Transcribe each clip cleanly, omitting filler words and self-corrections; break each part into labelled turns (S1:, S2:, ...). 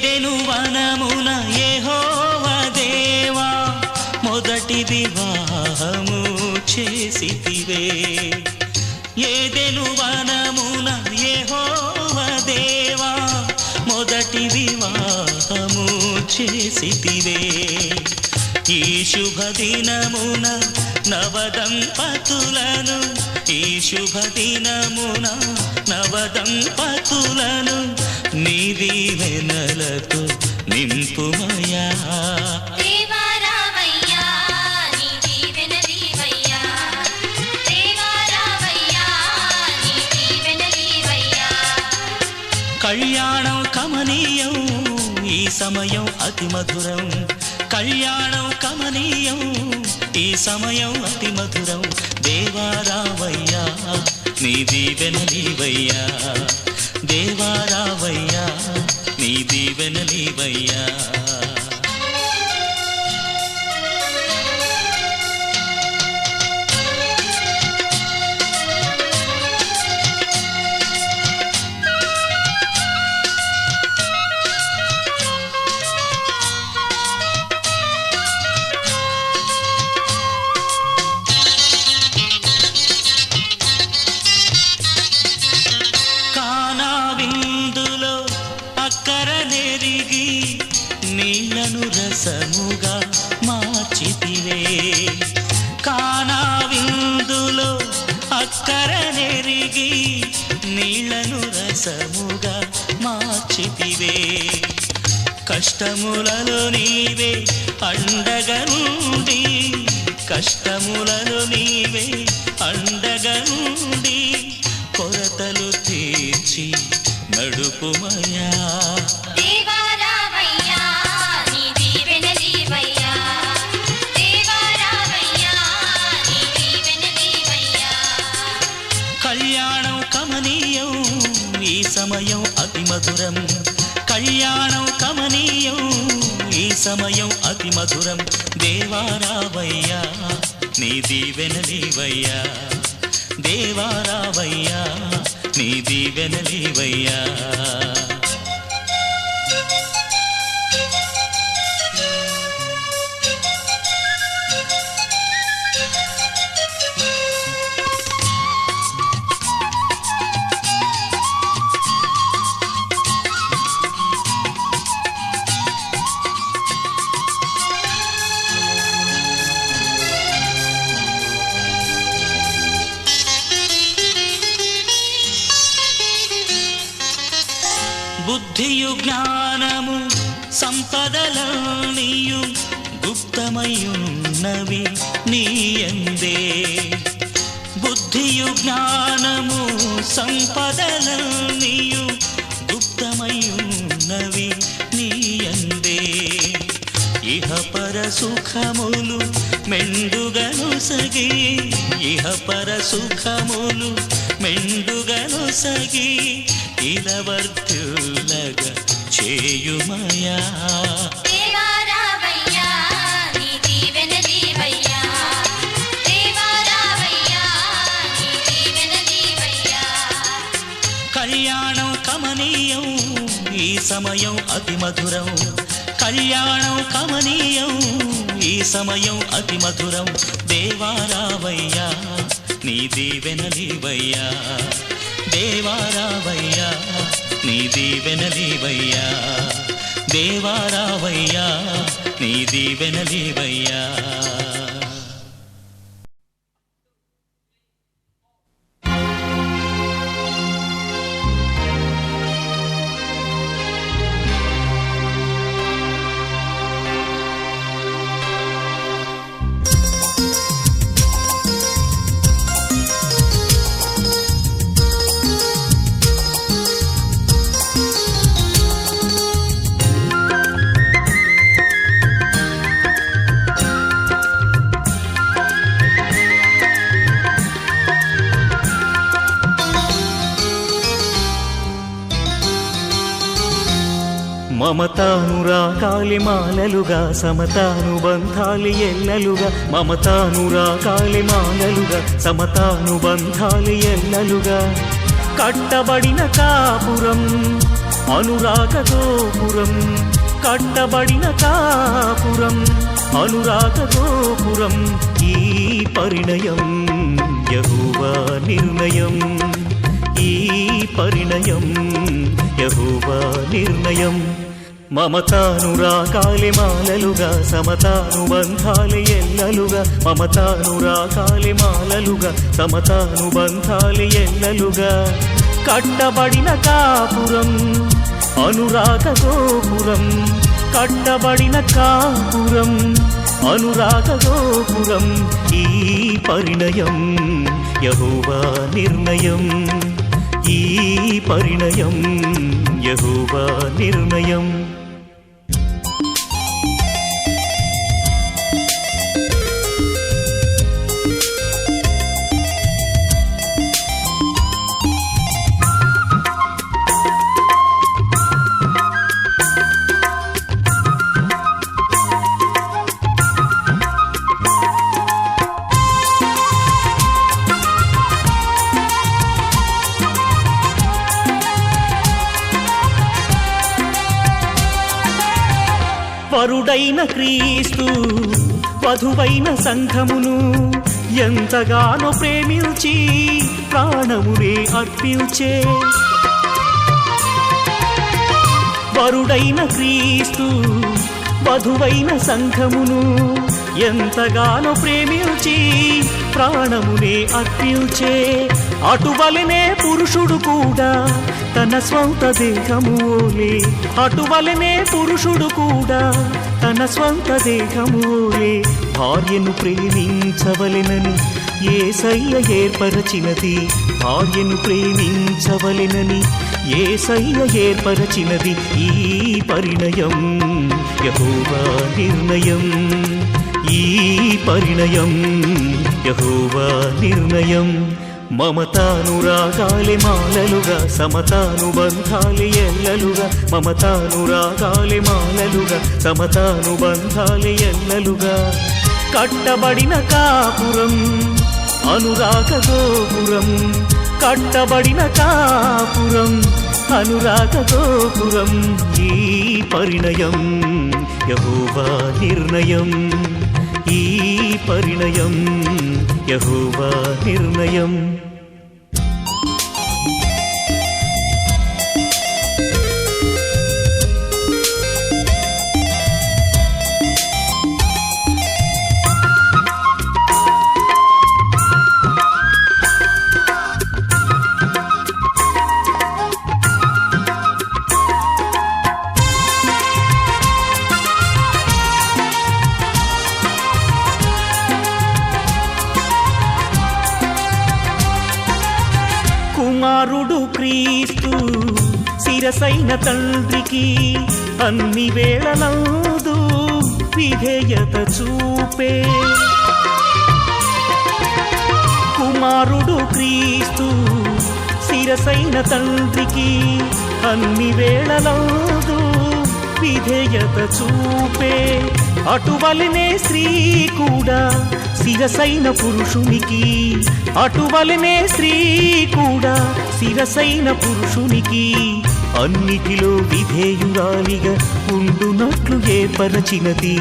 S1: ఏదెను వనమున యెహోవా దేవా మొదటి వివాహము చేసితివే ఏదెను వనమున యెహోవా దేవా మొదటి వివాహము చేసితివే ఈ శుభదినమున నవదంపతులను ఈ శుభదినమున నవదంపతులను నీ దీవెనలతో నింపుమయా కళ్యాణం కమనీయం ఈ సమయం అతి మధురం కళ్యాణం కమనీయం ఈ సమయం అతి మధురం దేవా రావయ్యా నీ దీవెనలీవయ్యా దేవా రావయ్యా నీ దీవెనలీవయ్యా నీళ్లను రసముగా మార్చితివే కానా విందులో అక్కర నెరిగి నీళ్లను రసముగా మార్చితివే కష్టములలో నీవే అండగా నుండి కష్టములలో నీవే అండగా నుండి కొరతలు తీర్చి నడుపుమయా కళ్యాణం కమనీయం ఈ సమయం అతి మధురం కళ్యాణం కమనీయం ఈ సమయం అతి మధురం దేవా రావయ్యా నీ దీవెనలీవయ్యా దేవా రావయ్యా నీ దీవెనలీవయ్యా బుద్ధియు జ్ఞానము సంపదలన్నీయు గుప్తమయున్నవి నీయందే బుద్ధియు జ్ఞానము సంపదలన్నీయు గుప్తమయున్నవి నీయందే ఇహపర సుఖములు మెండుగను సగి ఇహపర సుఖములు మెండుగను సగి ఇలవర్తులగా చేయుమయా కళ్యాణం కమనీయం ఈ సమయం అతి మధురం కళ్యాణం కమనీయం ఈ సమయం అతి మధురం దేవా రావయ్యా నీ దీవెనలీవయ్యా దేవా రావయ్యా నీ దీవెనలీవయ్యా దేవా రావయ్యా నీ దీవెనలీవయ్యా మమతానురాగాలి మాలలుగా సమతానుబంధాలి ఎల్లలుగా మమతానురాగాలి మాలలుగా సమతానుబంధాలి ఎల్లలుగా కట్టబడిన కాపురం అనురాగ గోపురం కట్టబడిన కాపురం అనురాగ గోపురం ఈ పరిణయం యెహోవా నిర్ణయం ఈ పరిణయం యెహోవా నిర్ణయం మమతానురాగాలే మాలలుగా సమతానుబంధాలే ఎల్లలుగా మమతానురాగాలే మాలలుగా సమతానుబంధాలే ఎల్లలుగా కట్టబడిన కాపురం అనురాగ గోపురం కట్టబడిన కాపురం అనురాగ గోపురం ఈ పరిణయం యెహోవా నిర్ణయం ఈ పరిణయం యెహోవా నిర్ణయం వరుడైన క్రీస్తు వధువైన సంఘమును ఎంతగానో ప్రేమించి ప్రాణమునే అర్పించే వరుడైన క్రీస్తు వధువైన సంఘమును ఎంతగానో ప్రేమించి ప్రాణమునే అర్పించే అటువలనే పురుషుడు కూడా తన స్వంత దేహమూలే అటువలనే పురుషుడు కూడా తన స్వంత దేహమూలే భార్యను ప్రేమించవలెనని యేసయ్య ఏర్పరచినది భార్యను ప్రేమించవలెనని యేసయ్య ఏర్పరచినది ఈ పరిణయం యెహోవా నిర్ణయం ఈ పరిణయం యెహోవా నిర్ణయం మమతానురాగాలే మాలలుగా సమతానుబంధాలే ఎల్లలుగా మమతానురాగాలే మాలలుగా సమతానుబంధాలే ఎల్లలుగా కట్టబడిన కాపురం అనురాగ గోపురం కట్టబడిన కాపురం అనురాగ గోపురం ఈ పరిణయం యెహోవా నిర్ణయం ఈ పరిణయం యెహోవా నిర్ణయం కుమారుడు క్రీస్తు శిరసైన తండ్రికి అన్ని వేళలందు విధేయత చూపే కుమారుడు క్రీస్తు శిరసైన తండ్రికి అన్ని వేళలందు విధేయత చూపే అటువలనే స్త్రీ కూడా శిరసైన పురుషునికి అటువలనే స్త్రీ కూడా శిరసైన పురుషునికి అన్నిటిలో విధేయురాలిగా ఉండునట్లు ఏర్పరచినది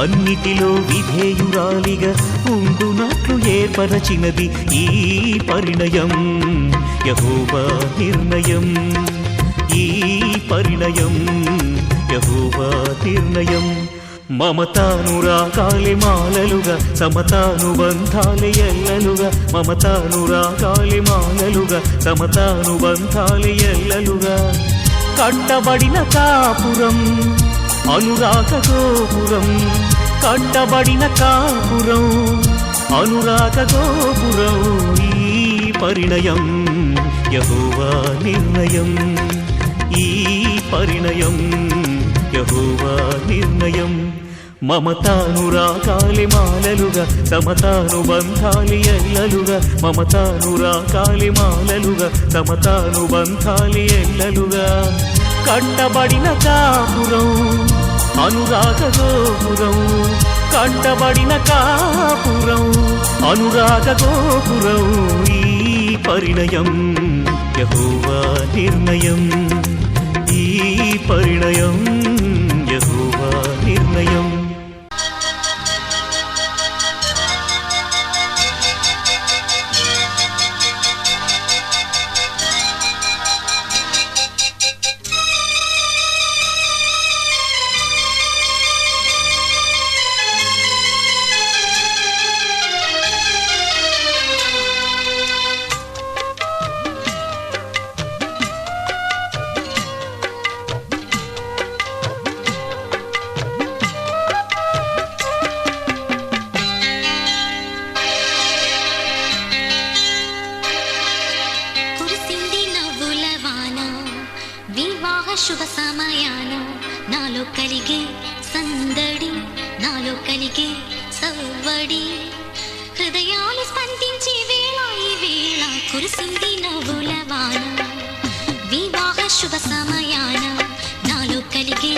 S1: అన్నిటిలో విధేయురాలిగా ఉండునట్లు ఏర్పరచినది ఈ పరిణయం యెహోవా నిర్ణయం ఈ పరిణయం యెహోవా నిర్ణయం మమతానురాగాలే మాలలుగా సమతానుబంధాలే ఎల్లలుగా మమతానురాగాలే మాలలుగా సమతానుబంధాలే ఎల్లలుగా కట్టబడిన కాపురం అనురాగ గోపురం కట్టబడిన కాపురం అనురాగ గోపురం ఈ పరిణయం యెహోవా నిర్ణయం ఈ పరిణయం యెహోవా నిర్ణయం మమతానురాగాలే మాలలుగా సమతానుబంధాలే ఎల్లలుగా మమతానురాగాలే మాలలుగా సమతానుబంధాలే ఎల్లలుగా కట్టబడిన కాపురం అనురాగ గోపురం కట్టబడిన కాపురం అనురాగ గోపురం ఈ పరిణయం యెహోవా నిర్ణయం ఈ పరిణయం యెహోవా నిర్ణయం.
S2: శుభ సమయాన నాలో కలిగే సందడి, నాలో కలిగే సవ్వడి, హృదయాలు స్పందించే వేళ ఈ వేళ కురిసింది నవ్వుల వాన. వివాహ శుభ సమయాన నాలో కలిగే